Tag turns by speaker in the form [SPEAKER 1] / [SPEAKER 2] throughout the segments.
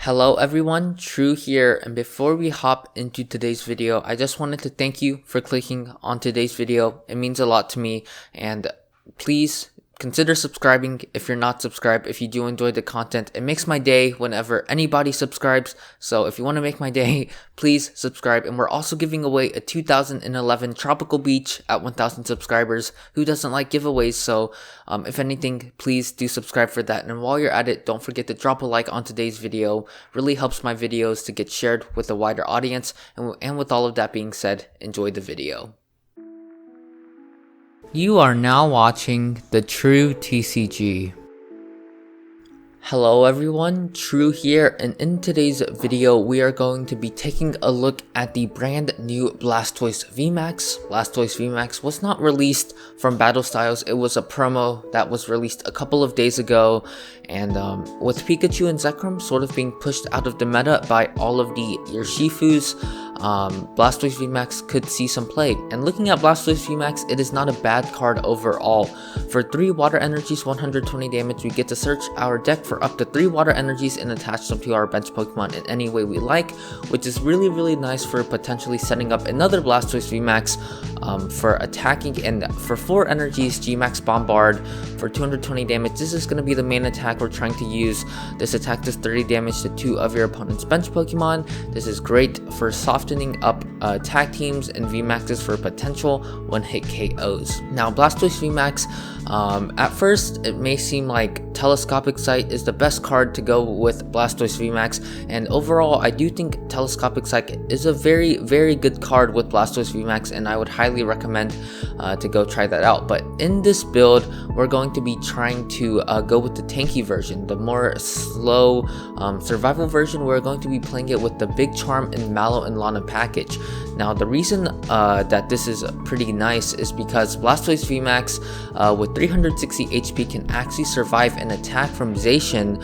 [SPEAKER 1] Hello everyone, True here, and before we hop into today's video, I just wanted to thank you for clicking on today's video. It means a lot to me, and please consider subscribing if you're not subscribed. If you do enjoy the content, it makes my day whenever anybody subscribes. So if you want to make my day, please subscribe. And we're also giving away a 2011 Tropical Beach at 1,000 subscribers. Who doesn't like giveaways? So if anything, please do subscribe for that. And while you're at it, don't forget to drop a like on today's video. Really helps my videos to get shared with a wider audience. And with all of that being said, enjoy the video. You are now watching the True TCG. Hello everyone, True here, and in today's video we are going to be taking a look at the brand new Blastoise VMAX. Blastoise VMAX was not released from Battle Styles, it was a promo that was released a couple of days ago, and with Pikachu and Zekrom sort of being pushed out of the meta by all of the Urshifus, Blastoise VMAX could see some play. And looking at Blastoise VMAX, it is not a bad card overall. For 3 water energies, 120 damage, we get to search our deck for up to 3 water energies and attach them to our bench Pokemon in any way we like, which is really nice for potentially setting up another Blastoise VMAX for attacking. And for 4 energies, Gmax Bombard for 220 damage. This is going to be the main attack we're trying to use. This attack does 30 damage to 2 of your opponent's bench Pokemon. This is great for softening up tag teams and VMAXs for potential one-hit KOs. Now, Blastoise VMAX, at first it may seem like Telescopic Sight is the best card to go with Blastoise VMAX, and overall I do think Telescopic Sight is a very good card with Blastoise VMAX, and I would highly recommend to go try that out. But in this build, we're going to be trying to go with the tanky version, the more slow survival version. We're going to be playing it with the Big Charm and Mallow Lana package. Now, the reason that this is pretty nice is because Blastoise VMAX with 360 HP can actually survive an attack from Zacian,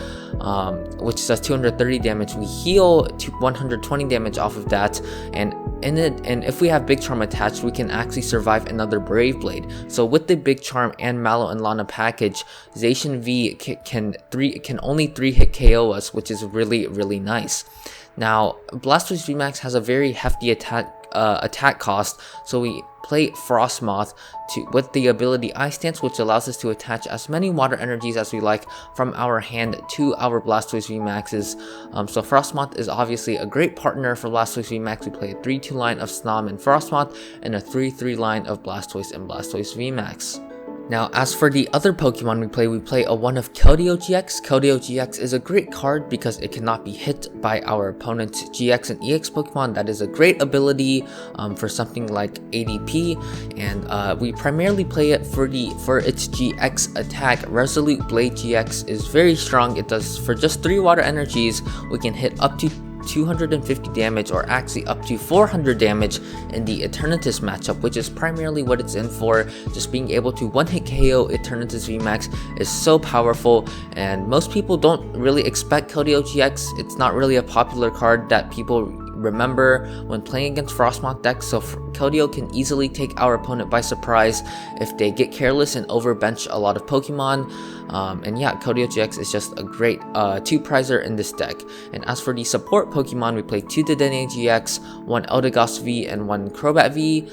[SPEAKER 1] which does 230 damage. We heal to 120 damage off of that, and if we have Big Charm attached, we can actually survive another Brave Blade. So with the Big Charm and Mallow and Lana package, Zacian V can only 3-hit KO us, which is really nice. Now, Blastoise VMAX has a very hefty attack cost, so we play Frosmoth with the ability Ice Dance, which allows us to attach as many water energies as we like from our hand to our Blastoise VMAXs. So Frosmoth is obviously a great partner for Blastoise VMAX. We play a 3-2 line of Snom and Frosmoth, and a 3-3 line of Blastoise and Blastoise VMAX. Now, as for the other Pokemon we play a 1 of Keldeo-GX. Keldeo-GX is a great card because it cannot be hit by our opponent's GX and EX Pokemon. That is a great ability for something like ADP, and we primarily play it for its GX attack. Resolute Blade GX is very strong. It does, for just 3 water energies, we can hit up to 250 damage, or actually up to 400 damage in the Eternatus matchup, which is primarily what it's in for. Just being able to one-hit KO Eternatus VMAX is so powerful, and most people don't really expect Keldeo-GX. It's not really a popular card that people remember when playing against Frosmoth decks, so Keldeo can easily take our opponent by surprise if they get careless and overbench a lot of Pokemon. And yeah, Keldeo-GX is just a great 2-prizer in this deck. And as for the support Pokemon, we play 2 Dedenne-GX, 1 Eldegoss V, and 1 Crobat V.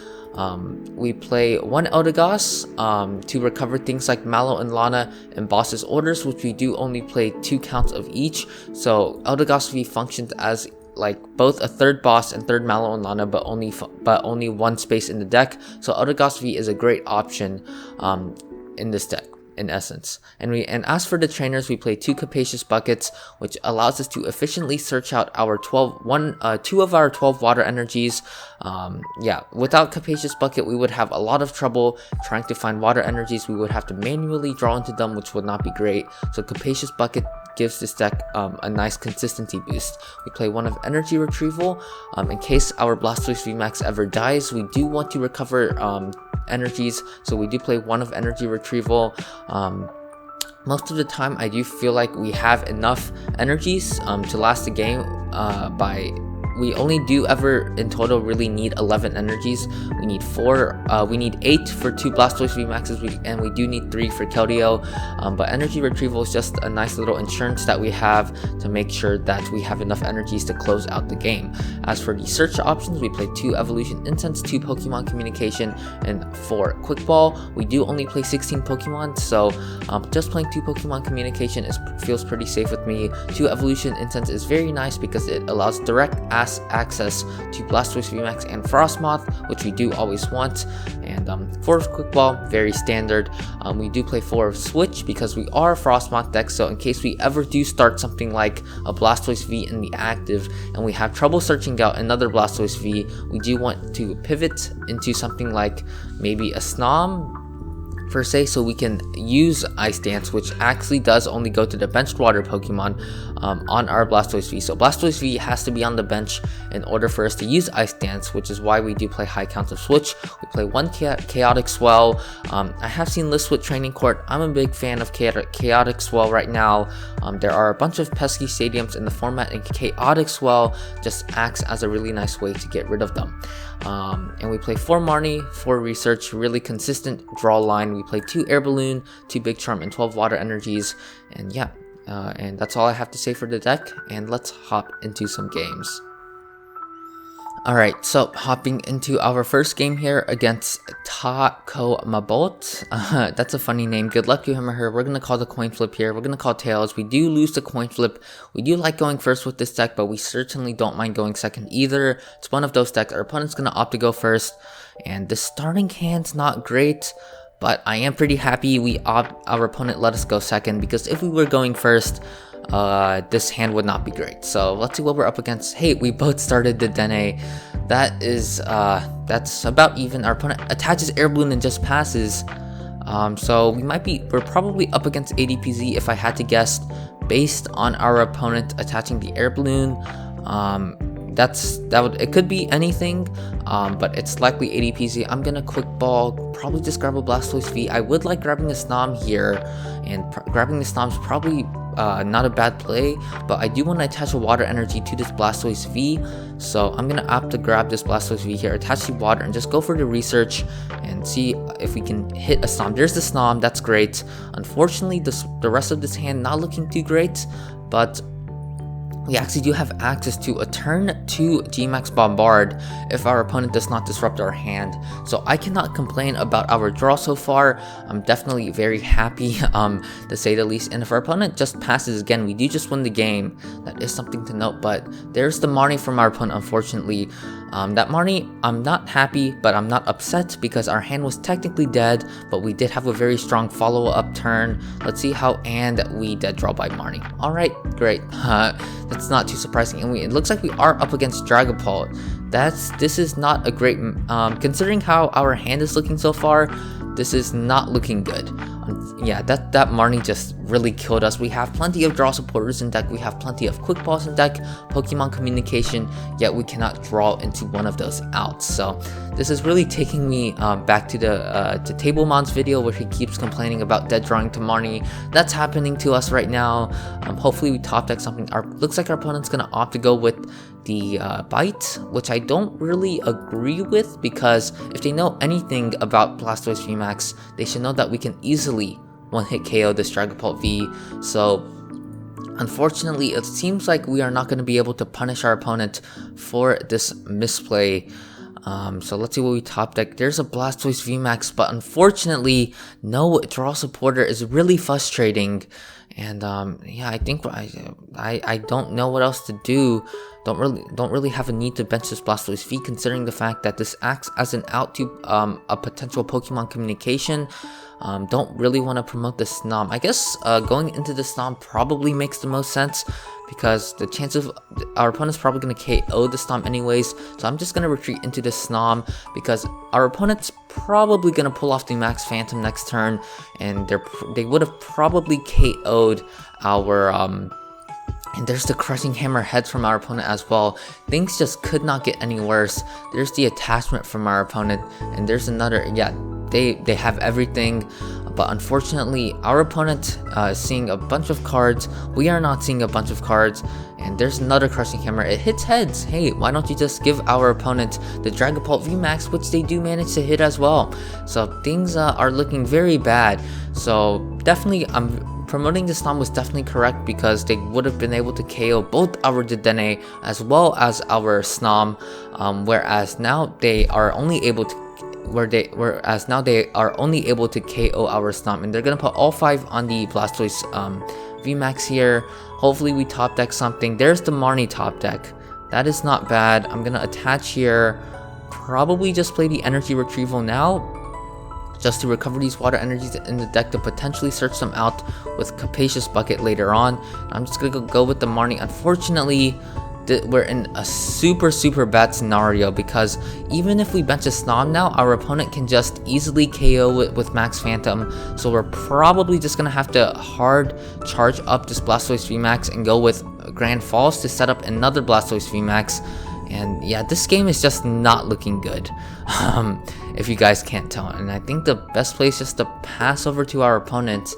[SPEAKER 1] We play 1 Eldegoss to recover things like Mallow and Lana and Boss's Orders, which we do only play 2 counts of each. So Eldegoss V functions as like both a 3rd boss and 3rd Mallow and Lana, but only 1 space in the deck. So Eldegoss V is a great option in this deck, in essence. And as for the trainers, we play 2 Capacious Buckets, which allows us to efficiently search out our 2 of our 12 water energies. Yeah, without Capacious Bucket, we would have a lot of trouble trying to find water energies. We would have to manually draw into them, which would not be great. So Capacious Bucket gives this deck a nice consistency boost. We play 1 of Energy Retrieval. In case our Blastoise VMAX ever dies, we do want to recover energies, so we do play 1 of Energy Retrieval. Most of the time I do feel like we have enough energies to last the game. we only do ever in total really need 11 energies. We need 8 for 2 Blastoise VMAXs, and we do need 3 for Keldeo. But Energy Retrieval is just a nice little insurance that we have to make sure that we have enough energies to close out the game. As for the search options, we play 2 Evolution Incense, 2 Pokemon Communication, and 4 Quick Ball. We do only play 16 Pokemon, so just playing 2 Pokemon Communication feels pretty safe with me. 2 Evolution Incense is very nice because it allows direct access to Blastoise VMAX and Frosmoth, which we do always want. And 4 Quick Ball, very standard. We do play 4 Switch because we are a Frosmoth deck, so in case we ever do start something like a Blastoise V in the active and we have trouble searching out another Blastoise V, we do want to pivot into something like maybe a Snom per se, so we can use Ice Dance, which actually does only go to the benched water Pokemon on our Blastoise V. So Blastoise V has to be on the bench in order for us to use Ice Dance, which is why we do play high counts of Switch. We play 1 Chaotic Swell. I have seen lists with Training Court. I'm a big fan of Chaotic Swell right now. There are a bunch of pesky stadiums in the format, and Chaotic Swell just acts as a really nice way to get rid of them. And we play 4 Marnie, 4 Research, really consistent draw line. We play 2 Air Balloon, 2 Big Charm, and 12 Water Energies. And yeah, and that's all I have to say for the deck, and let's hop into some games. Alright, so hopping into our first game here against Takomabot. That's a funny name. Good luck to him or her. We're going to call the coin flip here. We're going to call tails. We do lose the coin flip. We do like going first with this deck, but we certainly don't mind going second either. It's one of those decks. Our opponent's going to opt to go first, and the starting hand's not great, but I am pretty happy our opponent let us go second, because if we were going first, this hand would not be great. So let's see what we're up against. Hey, we both started the Dedenne. That's about even. Our opponent attaches Air Balloon and just passes. So we're probably up against ADPZ if I had to guess, based on our opponent attaching the Air Balloon. It could be anything, but it's likely ADPZ. I'm gonna Quick Ball, probably just grab a Blastoise V. I would like grabbing a Snom here, and grabbing the Snom's probably not a bad play, but I do want to attach a water energy to this Blastoise V, so I'm gonna opt to grab this Blastoise V here, attach the water, and just go for the research and see if we can hit a Snom. There's the Snom, that's great. Unfortunately, the rest of this hand not looking too great, but we actually do have access to a turn 2 G-Max Bombard if our opponent does not disrupt our hand. So I cannot complain about our draw so far. I'm definitely very happy, to say the least. And if our opponent just passes again, we do just win the game. That is something to note. But there's the Marnie from our opponent, unfortunately. That Marnie, I'm not happy, but I'm not upset because our hand was technically dead, but we did have a very strong follow-up turn. Let's see how, and we dead draw by Marnie. Alright, great. That's not too surprising. And it looks like we are up against Dragapult. This is not a great, considering how our hand is looking so far, this is not looking good. Yeah, that Marnie just really killed us. We have plenty of draw supporters in deck, we have plenty of quick balls in deck, Pokemon Communication, yet we cannot draw into one of those outs. So this is really taking me back to the Tablemon's video where he keeps complaining about dead drawing to Marnie. That's happening to us right now. Hopefully we top deck something. Looks like our opponent's gonna opt to go with the Bite, which I don't really agree with, because if they know anything about Blastoise VMAX, they should know that we can easily one-hit KO this Dragapult V. So unfortunately, it seems like we are not going to be able to punish our opponent for this misplay. So let's see what we top deck. There's a Blastoise VMAX, but unfortunately, no draw supporter is really frustrating. And yeah, I think I don't know what else to do. Don't really have a need to bench this Blastoise V, considering the fact that this acts as an out to a potential Pokemon Communication. Don't really want to promote the Snom. I guess going into the Snom probably makes the most sense, because the chance of our opponent's probably going to KO the Snom anyways. So I'm just going to retreat into the Snom, because our opponent's probably going to pull off the Max Phantom next turn, and they would have probably KO'd our and there's the Crushing Hammer heads from our opponent as well. Things just could not get any worse. There's the attachment from our opponent, and there's another, yeah, they have everything. but unfortunately our opponent is seeing a bunch of cards. We are not seeing a bunch of cards, and there's another Crushing Hammer. It hits heads. Hey, why don't you just give our opponent the Dragapult VMAX, which they do manage to hit as well. So things are looking very bad. So definitely promoting the Snom was definitely correct, because they would have been able to KO both our Dedenne as well as our Snom, whereas now they are only able to KO our Snom, and they're gonna put all 5 on the Blastoise VMAX here. Hopefully we top deck something. There's the Marnie top deck. That is not bad. I'm gonna attach here. Probably just play the Energy Retrieval now, just to recover these water energies in the deck to potentially search them out with Capacious Bucket later on. I'm just gonna go with the Marnie. Unfortunately, we're in a super bad scenario, because even if we bench a Snom now, our opponent can just easily KO it with Max Phantom. So we're probably just gonna have to hard charge up this Blastoise VMAX and go with Grand Falls to set up another Blastoise VMAX. And yeah, this game is just not looking good, if you guys can't tell. And I think the best place just to pass over to our opponent.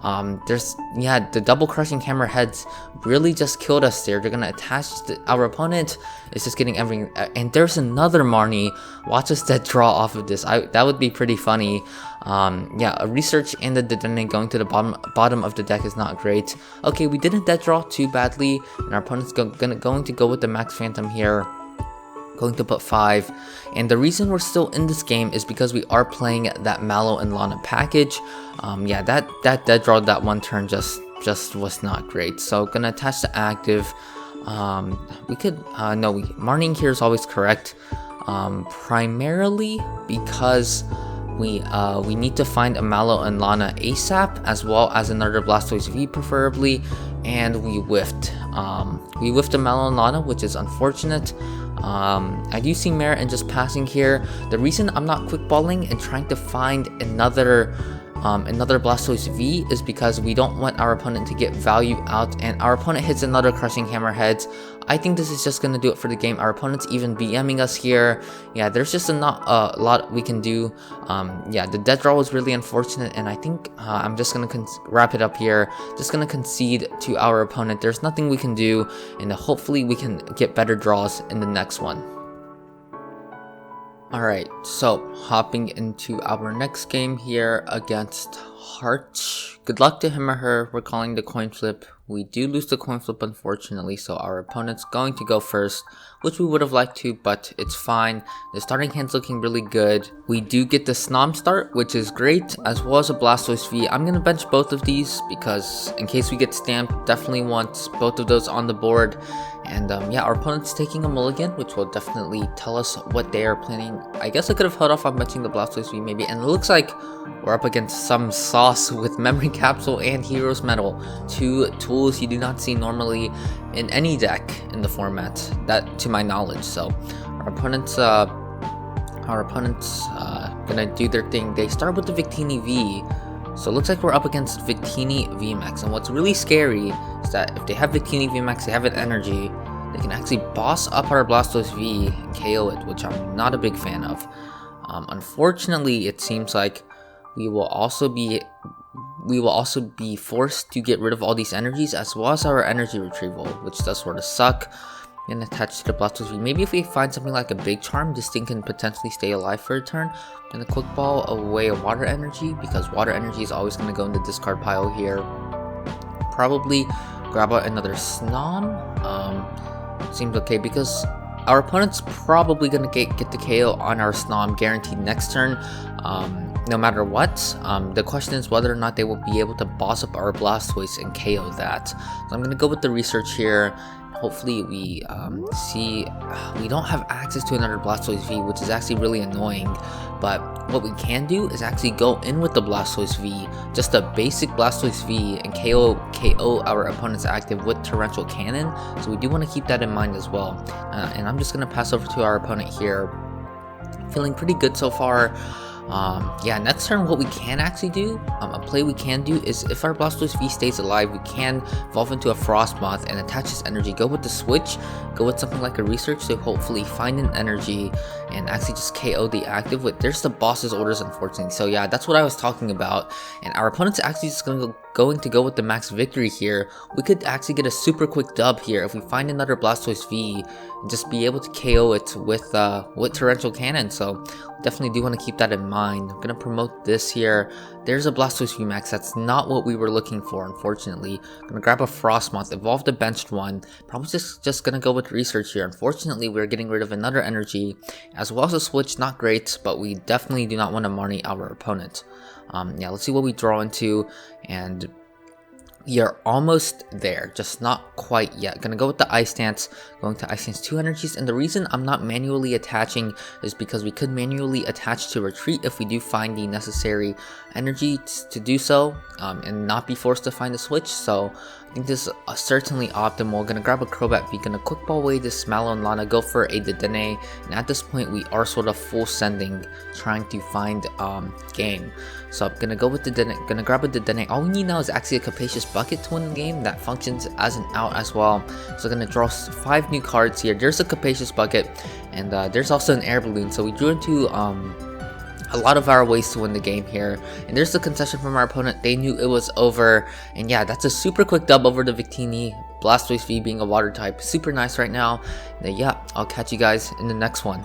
[SPEAKER 1] The double Crushing Hammer heads really just killed us there. They're gonna attach our opponent is just getting everything. And there's another Marnie. Watch us dead draw off of this. That would be pretty funny. A research and the Dedenne going to the bottom of the deck is not great. Okay, we didn't dead draw too badly, and our opponent's going to go with the Max Phantom here. Going to put 5, and the reason we're still in this game is because we are playing that Mallow and Lana package. That dead draw that one turn just was not great. So gonna attach the active. Marning here is always correct, primarily because we need to find a Mallow and Lana ASAP, as well as another Blastoise V preferably, and we whiffed a Mallow and Lana, which is unfortunate. I do see merit in just passing here. The reason I'm not quick balling and trying to find another Blastoise V is because we don't want our opponent to get value out, and our opponent hits another Crushing Hammer heads. I think this is just gonna do it for the game. Our opponent's even BMing us here. Yeah, there's just not a lot we can do. The dead draw was really unfortunate, and I think I'm just gonna wrap it up here. Just gonna concede to our opponent. There's nothing we can do, and hopefully we can get better draws in the next one. Alright, so hopping into our next game here against Heart. Good luck to him or her. We're calling the coin flip. We do lose the coin flip, unfortunately, so our opponent's going to go first, which we would have liked to, but it's fine. The starting hand's looking really good. We do get the Snom start, which is great, as well as a Blastoise V. I'm going to bench both of these, because in case we get stamped, definitely want both of those on the board. And our opponent's taking a mulligan, which will definitely tell us what they are planning. I guess I could have held off on benching the Blastoise V maybe, and it looks like we're up against some sauce with Memory Capsule and Hero's Medal. 2 tools you do not see normally in any deck in the format, that to my knowledge. So our opponent's gonna do their thing. They start with the Victini V. So it looks like we're up against Victini VMAX, and what's really scary is that if they have Victini VMAX, they have an energy, they can actually boss up our Blastoise V and KO it, which I'm not a big fan of. Unfortunately, it seems like we will also be forced to get rid of all these energies, as well as our energy retrieval, which does sort of suck. And attach to the Blastoise V. Maybe if we find something like a Big Charm, this thing can potentially stay alive for a turn. I'm gonna quick ball away a water energy, because water energy is always gonna go in the discard pile here. Probably grab out another Snom. Seems okay, because our opponent's probably gonna get the KO on our Snom guaranteed next turn, no matter what. The question is whether or not they will be able to boss up our Blastoise and KO that. So I'm gonna go with the research here. Hopefully we we don't have access to another Blastoise V, which is actually really annoying. But what we can do is actually go in with the Blastoise V, just a basic Blastoise V, and KO our opponent's active with Torrential Cannon. So we do want to keep that in mind as well. And I'm just going to pass over to our opponent here. Feeling pretty good so far. Yeah, next turn what we can actually do, a play we can do is if our Blastoise V stays alive, we can evolve into a Frosmoth and attach its energy, go with the switch, go with something like a research to hopefully find an energy and actually just KO the active with, there's the boss's orders unfortunately. So yeah, that's what I was talking about, and our opponent's actually just going to go with the max victory here. We could actually get a super quick dub here if we find another Blastoise V and just be able to KO it with Torrential Cannon. So definitely do want to keep that in mind. I'm going to promote this here. There's a Blastoise VMAX. That's not what we were looking for, unfortunately. I'm going to grab a Frosmoth, evolve the benched one. Probably just going to go with research here. Unfortunately, we're getting rid of another energy as well as a switch. Not great, but we definitely do not want to money our opponent. Yeah, let's see what we draw into, and we are almost there, just not quite yet. Gonna go with the Ice Dance, going to Ice Dance 2 energies, and the reason I'm not manually attaching is because we could manually attach to retreat if we do find the necessary energy to do so, and not be forced to find a switch. So I think this is certainly optimal. Gonna grab a Crobat V, gonna quick ball away this Mallow Lana, go for a Dedenne, and at this point we are sort of full sending, trying to find game. So I'm gonna go with the Dedenne, gonna grab a Dedenne. All we need now is actually a Capacious Bucket to win the game that functions as an out as well. So gonna draw 5 new cards here. There's a Capacious Bucket, and there's also an Air Balloon. So we drew into a lot of our ways to win the game here, and there's the concession from our opponent. They knew it was over, and yeah, that's a super quick dub over the Victini. Blastoise V being a water type, super nice right now. And yeah, I'll catch you guys in the next one.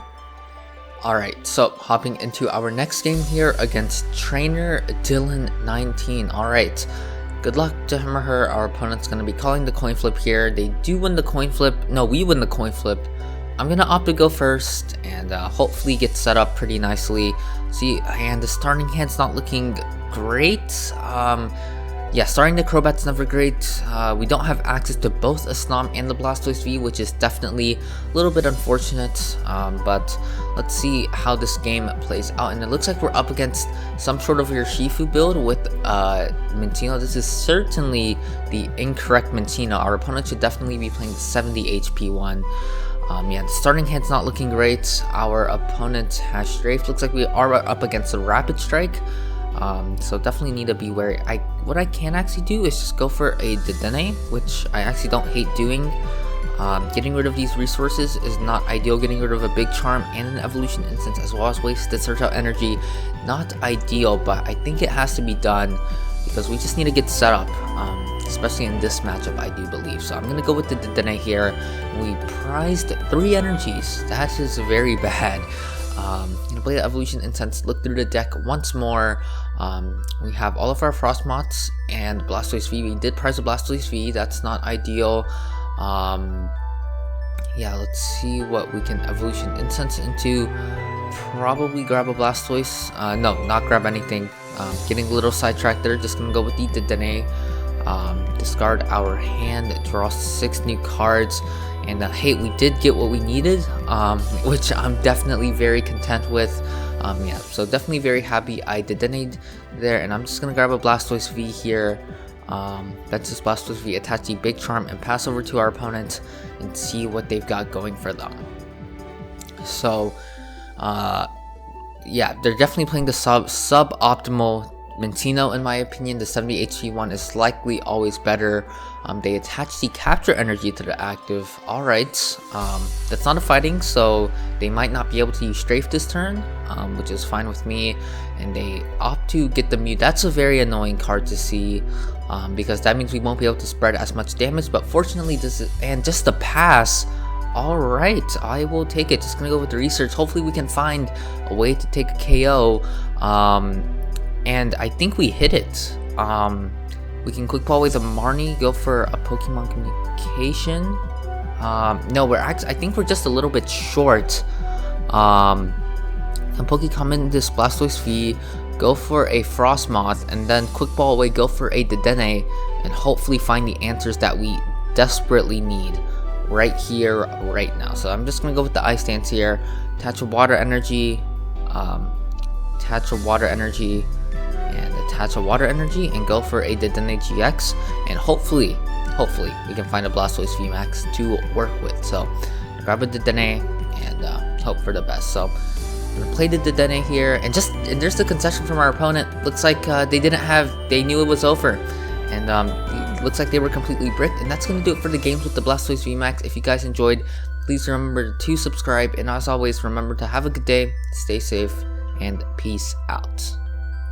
[SPEAKER 1] Alright, so hopping into our next game here against Trainer Dylan19. Alright, good luck to him or her. Our opponent's going to be calling the coin flip here. They do win the coin flip. No, we win the coin flip. I'm going to opt to go first and hopefully get set up pretty nicely. See, and the starting hand's not looking great. Yeah, starting the Crobat's never great. We don't have access to both a Snom and the Blastoise V, which is definitely a little bit unfortunate. But let's see how this game plays out. And it looks like we're up against some sort of Urshifu build with Minccino. This is certainly the incorrect Minccino. Our opponent should definitely be playing the 70 HP one. Yeah, the starting hand's not looking great. Our opponent has Strafe. Looks like we are up against a Rapid Strike. So definitely need to be wary. What I can actually do is just go for a Dedenne, which I actually don't hate doing. Getting rid of these resources is not ideal. Getting rid of a Big Charm and an Evolution Incense as well as wasted Search Out energy, not ideal, but I think it has to be done because we just need to get set up, especially in this matchup, I do believe. So I'm going to go with the Dedenne here. We prized 3 energies. That is very bad. Gonna play the Evolution Incense, look through the deck once more. We have all of our Frosmoths and Blastoise V. We did prize a Blastoise V, that's not ideal. Yeah, let's see what we can Evolution Incense into. Probably grab a Blastoise. No, not grab anything. Getting a little sidetracked there, just gonna go with the Dedenne. Discard our hand, draw 6 new cards. And hey, we did get what we needed, which I'm definitely very content with. Yeah, so definitely very happy I Dedenne there, and I'm just gonna grab a Blastoise V here. That's just Blastoise V, attach the Big Charm, and pass over to our opponent and see what they've got going for them. So, yeah, they're definitely playing the suboptimal Minccino, in my opinion. The 70 HP one is likely always better. They attach the capture energy to the active. Alright, that's not a fighting, so they might not be able to use Strafe this turn, which is fine with me. And they opt to get the Mew. That's a very annoying card to see, because that means we won't be able to spread as much damage. But fortunately, and just the pass. Alright, I will take it. Just gonna go with the research. Hopefully we can find a way to take a KO. And I think we hit it. We can quick ball away the Marnie, go for a Pokemon Communication. No, I think we're just a little bit short. Can Pokemon this Blastoise V, go for a Frosmoth, and then quick ball away, go for a Dedenne, and hopefully find the answers that we desperately need right here, right now. So I'm just gonna go with the Ice Dance here, attach a Water Energy, attach a Water Energy, and attach a Water Energy, and go for a Dedenne-GX, and hopefully we can find a Blastoise VMAX to work with. So grab a Dedenne and hope for the best. So I'm gonna play the Dedenne here, and there's the concession from our opponent. Looks like they knew it was over, and looks like they were completely bricked. And that's gonna do it for the games with the Blastoise VMAX. If you guys enjoyed, please remember to subscribe, and as always, remember to have a good day, stay safe, and peace out.